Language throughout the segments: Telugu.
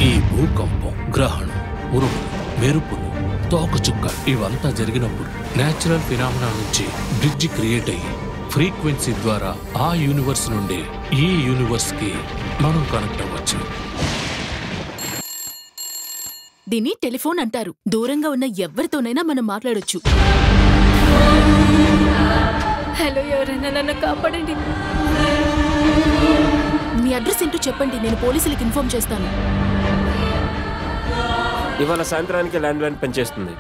ఈ భూకంపం, గ్రహణం, ఉరుములు, మెరుపులు, తోకచుక్క ఇవంతా జరిగినప్పుడు నేచురల్ ఫినామినా నుంచి బ్రిడ్జి క్రియేట్ అయ్యి ఫ్రీక్వెన్సీ ద్వారా ఆ యూనివర్స్ నుండి ఈ యూనివర్స్ కి మనం కనెక్ట్ అవ్వచ్చు. దీన్ని టెలిఫోన్ అంటారు. దూరంగా ఉన్న ఎవరితోనైనా మనం మాట్లాడొచ్చు. హలో, ఎవరైనా నన్ను కాపాడండి. మీ అడ్రస్ ఏంటో చెప్పండి, నేను పోలీసులకు ఇన్ఫార్మ్ చేస్తాను. ఇవాళ సాయంత్రానికి ల్యాండ్ లైన్ పనిచేస్తుంది.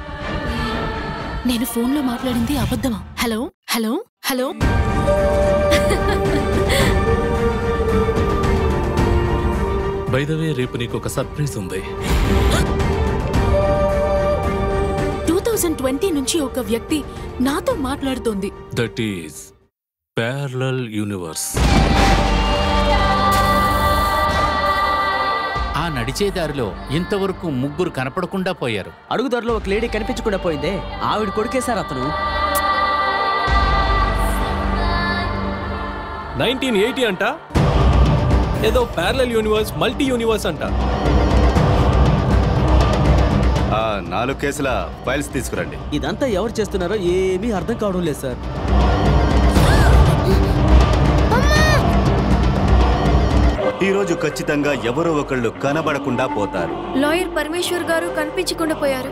నేను ఫోన్లో మాట్లాడింది అబద్ధమా? Hello hello hello. By the way, రేపు నీకు ఒక సర్ప్రైజ్ ఉంది. 2020 నుంచి ఒక వ్యక్తి నాతో మాట్లాడుతోంది. That is parallel universe. ఆ నడిచేదారిలో ఇంతవరకు ముగ్గురు కనపడకుండా పోయారు. అడుగుదారిలో ఒక లేడీ కనిపించకుండా పోయిందే, ఆవిడ కొడుకేశారు అతను. 1980 అంట, ఏదో ప్యారలల్ యూనివర్స్, మల్టీ యూనివర్స్ అంట. 4 కేసుల ఫైల్స్ తీసుకురండి. ఇదంతా ఎవరు చేస్తున్నారో ఏమీ అర్థం కావడం లేదు సార్. ఈ రోజు ఖచ్చితంగా ఎవరో ఒకళ్ళు కనబడకుండా పోతారు. లాయర్ పరమేశ్వర్ గారు కనిపించకుండా పోయారు.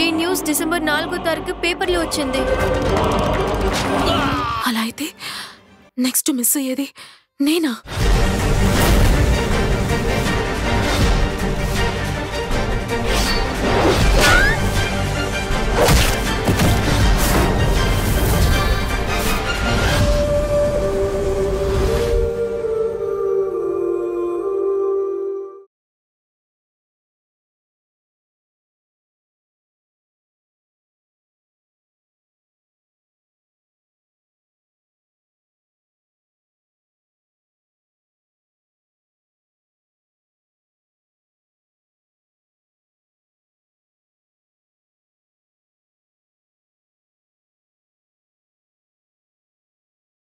ఈ న్యూస్ డిసెంబర్ 4వ తారీఖు పేపర్లో వచ్చింది. అలా అయితే నెక్స్ట్ మిస్ అయ్యేది నేనా?